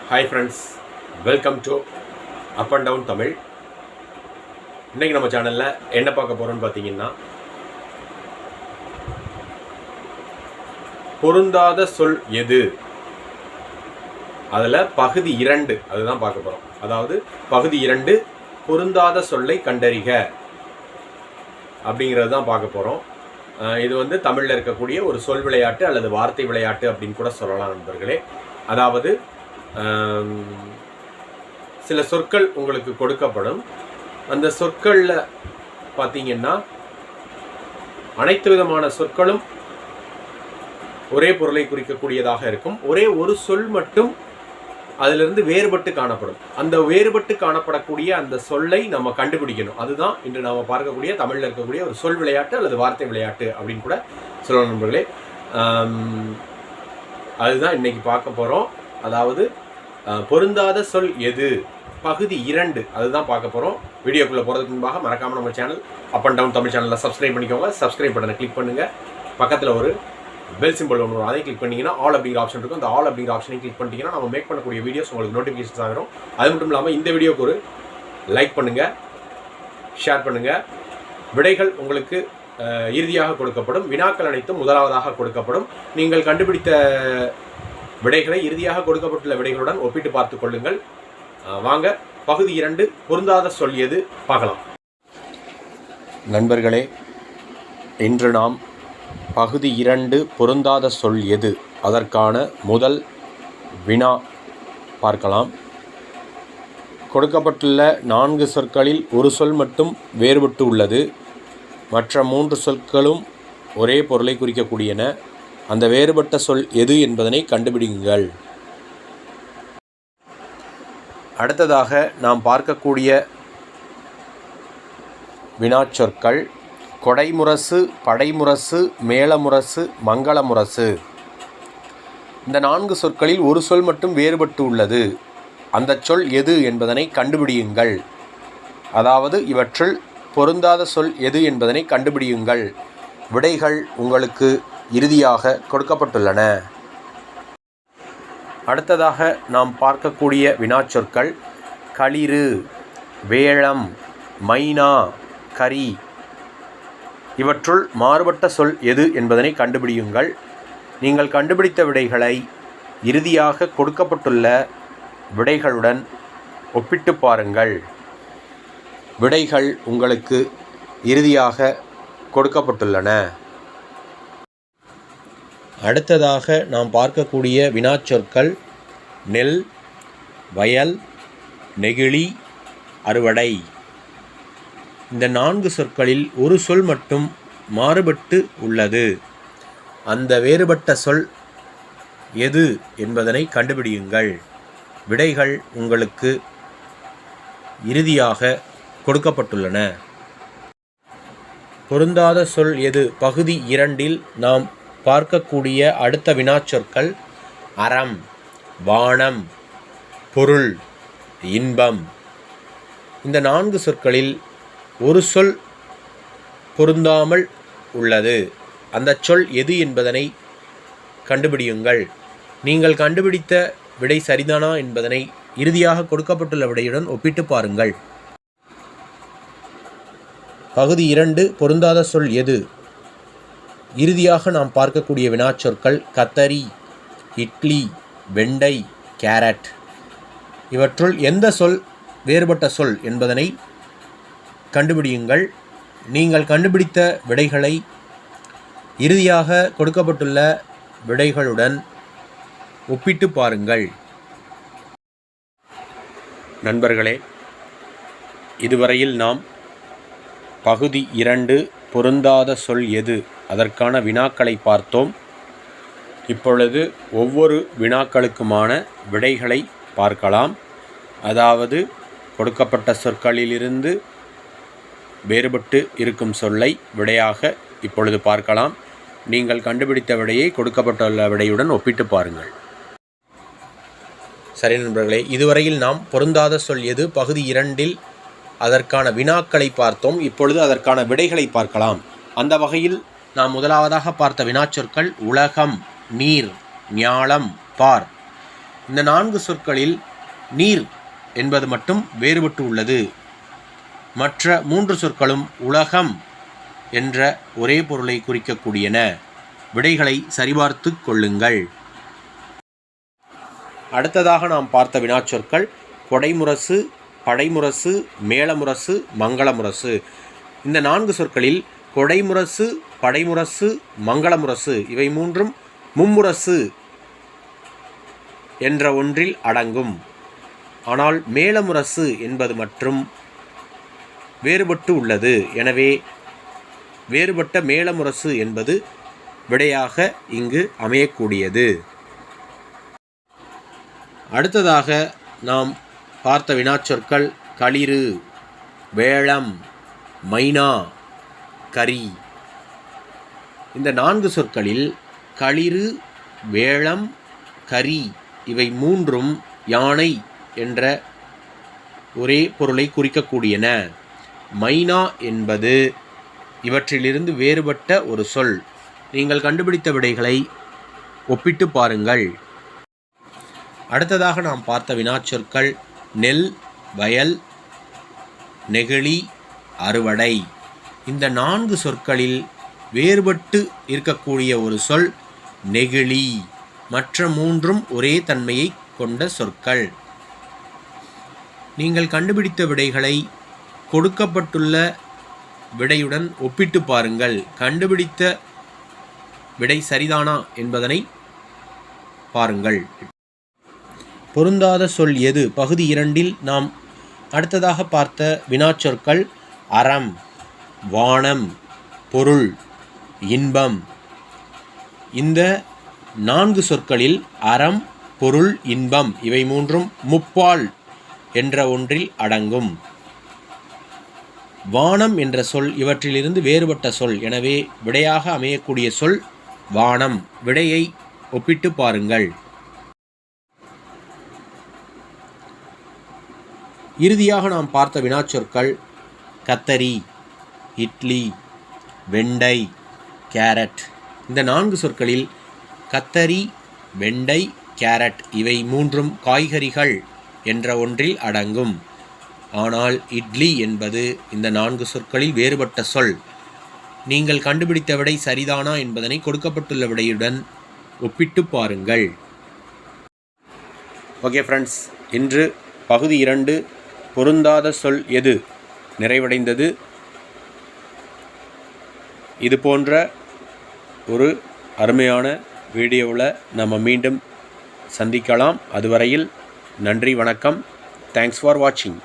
Hi friends, welcome to up and down Tamil. இன்றைக்கி நம்ம சேனலில் என்ன பார்க்க போகிறோன்னு பார்த்தீங்கன்னா, பொருந்தாத சொல் எது, அதில் பகுதி 2 அதுதான் பார்க்க போகிறோம். அதாவது பகுதி 2 பொருந்தாத சொல்லை கண்டறிக அப்படிங்கிறது தான் பார்க்க போகிறோம். இது வந்து தமிழில் இருக்கக்கூடிய ஒரு சொல் விளையாட்டு அல்லது வார்த்தை விளையாட்டு அப்படின்னு கூட சொல்லலாம் நண்பர்களே. அதாவது சில சொற்கள் உங்களுக்கு கொடுக்கப்படும். அந்த சொற்களில் பார்த்தீங்கன்னா அனைத்து விதமான சொற்களும் ஒரே பொருளை குறிக்கக்கூடியதாக இருக்கும். ஒரே ஒரு சொல் மட்டும் அதிலிருந்து வேறுபட்டு காணப்படும். அந்த வேறுபட்டு காணப்படக்கூடிய அந்த சொல்லை நம்ம கண்டுபிடிக்கணும். அதுதான் இன்று நாம் பார்க்கக்கூடிய தமிழில் இருக்கக்கூடிய ஒரு சொல் விளையாட்டு அல்லது வார்த்தை விளையாட்டு அப்படின்னு கூட சொல்லணும் நண்பர்களே. அதுதான் இன்னைக்கு பார்க்க போகிறோம். அதாவது பொருந்தாத சொல் எது பகுதி 2 அதுதான் பார்க்க போகிறோம். வீடியோக்குள்ளே போகிறதுக்கு முன்பாக மறக்காமல் நம்ம channel up and down Tamil சேனலில் சப்ஸ்கிரைப் பண்ணிக்கோங்க. சப்ஸ்கிரைப் பட்டனை கிளிக் பண்ணுங்கள். பக்கத்தில் ஒரு பெல் சிம்பிள் ஒன்று வரும், அதை கிளிக் பண்ணிங்கன்னா ஆல் அப்படிங்கிற ஆப்ஷன் இருக்கும். அந்த ஆல் அப்படிங்கிற ஆப்ஷனை கிளிக் பண்ணிட்டீங்கன்னா நம்ம மேக் பண்ணக்கூடிய வீடியோஸ் உங்களுக்கு நோட்டிஃபிகேஷன்ஸ் ஆகிரும். அது மட்டும் இல்லாமல் இந்த வீடியோக்கு ஒரு லைக் பண்ணுங்கள், ஷேர் பண்ணுங்கள். விடைகள் உங்களுக்கு இறுதியாக கொடுக்கப்படும். வினாக்கள் அனைத்தும் முதலாவதாக கொடுக்கப்படும். நீங்கள் கண்டுபிடித்த விடைகளை இறுதியாக கொடுக்கப்பட்டுள்ள விடைகளுடன் ஒப்பிட்டு பார்த்து கொள்ளுங்கள். வாங்க பகுதி 2 பொருந்தாத சொல் எது பார்க்கலாம். நண்பர்களே, இன்று நாம் பகுதி 2 பொருந்தாத சொல் எது அதற்கான முதல் வினா பார்க்கலாம். கொடுக்கப்பட்டுள்ள 4 சொற்களில் ஒரு சொல் மட்டும் வேறுபட்டு உள்ளது. மற்ற 3 சொற்களும் ஒரே பொருளை குறிக்கக்கூடியன. அந்த வேறுபட்ட சொல் எது என்பதனை கண்டுபிடிங்கள். அடுத்ததாக நாம் பார்க்கக்கூடிய வினாச்சொற்கள் கொடைமுரசு, படைமுரசு, மேளமுரசு, மங்களமுரசு. இந்த 4 சொற்களில் ஒரு சொல் மட்டும் வேறுபட்டு உள்ளது. அந்த சொல் எது என்பதனை கண்டுபிடியுங்கள். அதாவது இவற்றுள் பொருந்தாத சொல் எது என்பதனை கண்டுபிடியுங்கள். விடைகள் உங்களுக்கு இறுதியாக கொடுக்கப்பட்டுள்ளன. அடுத்ததாக நாம் பார்க்கக்கூடிய வினாச்சொற்கள் களிறு, வேழம், மைனா, கரி. இவற்றுள் மாறுபட்ட சொல் எது என்பதனை கண்டுபிடியுங்கள். நீங்கள் கண்டுபிடித்த விடைகளை இறுதியாக கொடுக்கப்பட்டுள்ள விடைகளுடன் ஒப்பிட்டு பாருங்கள். விடைகள் உங்களுக்கு இறுதியாக கொடுக்கப்பட்டுள்ளன. அடுத்ததாக நாம் பார்க்கக்கூடிய வினாச்சொற்கள் நெல், வயல், நெகிழி, அறுவடை. இந்த 4 சொற்களில் ஒரு சொல் மட்டும் மாறுபட்டு உள்ளது. அந்த வேறுபட்ட சொல் எது என்பதனை கண்டுபிடியுங்கள். விடைகள் உங்களுக்கு இறுதியாக கொடுக்கப்பட்டுள்ளன. பொருந்தாத சொல் எது பகுதி 2 நாம் பார்க்கக்கூடிய அடுத்த வினாச்சொற்கள் அறம், வானம், பொருள், இன்பம். இந்த 4 சொற்களில் ஒரு சொல் பொருந்தாமல் உள்ளது. அந்த சொல் எது என்பதனை கண்டுபிடியுங்கள். நீங்கள் கண்டுபிடித்த விடை சரிதானா என்பதனை இறுதியாக கொடுக்கப்பட்டுள்ள விடையுடன் ஒப்பிட்டு பாருங்கள். பகுதி 2 பொருந்தாத சொல் எது. இறுதியாக நாம் பார்க்கக்கூடிய வினாச்சொற்கள் கத்தரி, இட்லி, வெண்டை, கேரட். இவற்றுள் எந்த சொல் வேறுபட்ட சொல் என்பதனை கண்டுபிடியுங்கள். நீங்கள் கண்டுபிடித்த விடைகளை இறுதியாக கொடுக்கப்பட்டுள்ள விடைகளுடன் ஒப்பிட்டு பாருங்கள். நண்பர்களே, இதுவரையில் நாம் பகுதி 2 பொருந்தாத சொல் எது அதற்கான வினாக்களை பார்த்தோம். இப்பொழுது ஒவ்வொரு வினாக்களுக்குமான விடைகளை பார்க்கலாம். அதாவது கொடுக்கப்பட்ட சொற்களிலிருந்து வேறுபட்டு இருக்கும் சொல்லை விடையாக இப்பொழுது பார்க்கலாம். நீங்கள் கண்டுபிடித்த விடையை கொடுக்கப்பட்டுள்ள விடையுடன் ஒப்பிட்டு பாருங்கள். சரி நண்பர்களே, இதுவரையில் நாம் பொருந்தாத சொல் எது பகுதி 2 அதற்கான வினாக்களை பார்த்தோம். இப்பொழுது அதற்கான விடைகளை பார்க்கலாம். அந்த வகையில் நாம் முதலாவதாக பார்த்த வினாச்சொற்கள் உலகம், நீர், ஞாலம், பார். இந்த 4 சொற்களில் நீர் என்பது மட்டும் வேறுபட்டு உள்ளது. மற்ற 3 சொற்களும் உலகம் என்ற ஒரே பொருளை குறிக்கக்கூடியன. விடைகளை சரிபார்த்து கொள்ளுங்கள். அடுத்ததாக நாம் பார்த்த வினாச்சொற்கள் கொடைமுரசு, படைமுரசு, மேளமுரசு, மங்களமுரசு. இந்த 4 சொற்களில் கொடைமுரசு, படைமுரசு, மங்களமுரசு இவை மூன்றும் மும்முரசு என்ற ஒன்றில் அடங்கும். ஆனால் மேளமுரசு என்பது மற்றும் வேறுபட்டு உள்ளது. எனவே வேறுபட்ட மேளமுரசு என்பது விடையாக இங்கு அமையக்கூடியது. அடுத்ததாக நாம் பார்த்த வினாச்சொற்கள் களிறு, வேளம், மைனா, கரி. இந்த 4 சொற்களில் களிறு, வேளம், கரி இவை மூன்றும் யானை என்ற ஒரே பொருளை குறிக்கக்கூடியன. மைனா என்பது இவற்றிலிருந்து வேறுபட்ட ஒரு சொல். நீங்கள் கண்டுபிடித்த விடைகளை ஒப்பிட்டு பாருங்கள். அடுத்ததாக நாம் பார்த்த வினாச்சொற்கள் நெல், வயல், நெகிழி, அறுவடை. இந்த 4 சொற்களில் வேறுபட்டு இருக்கக்கூடிய ஒரு சொல் நெகிழி. மற்ற மூன்றும் ஒரே தன்மையை கொண்ட சொற்கள். நீங்கள் கண்டுபிடித்த விடைகளை கொடுக்கப்பட்டுள்ள விடையுடன் ஒப்பிட்டு பாருங்கள். கண்டுபிடித்த விடை சரிதானா என்பதனை பாருங்கள். பொருந்தாத சொல் எது? பகுதி 2இல் நாம் அடுத்ததாக பார்த்த வினாச்சொற்கள் அறம், வானம், பொருள், இன்பம். இந்த 4 சொற்களில் அறம், பொருள், இன்பம் இவை மூன்றும் முப்பால் என்ற ஒன்றில் அடங்கும். வானம் என்ற சொல் இவற்றிலிருந்து வேறுபட்ட சொல். எனவே விடையாக அமையக்கூடிய சொல் வானம். விடையை ஒப்பிட்டு பாருங்கள். இறுதியாக நாம் பார்த்த வினாச்சொற்கள் கத்தரி, இட்லி, வெண்டை, கேரட். இந்த 4 சொற்களில் கத்தரி, வெண்டை, கேரட் இவை மூன்றும் காய்கறிகள் என்ற ஒன்றில் அடங்கும். ஆனால் இட்லி என்பது இந்த 4 சொற்களில் வேறுபட்ட சொல். நீங்கள் கண்டுபிடித்த விடை சரிதானா என்பதனை கொடுக்கப்பட்டுள்ள விடையுடன் ஒப்பிட்டு பாருங்கள். ஓகே ஃப்ரெண்ட்ஸ், இன்று பகுதி 2 பொருந்தாத சொல் எது நிறைவடைந்தது. இது போன்ற ஒரு அருமையான வீடியோவில் நம்ம மீண்டும் சந்திக்கலாம். அதுவரையில் நன்றி, வணக்கம். தேங்க்ஸ் ஃபார் வாட்சிங்.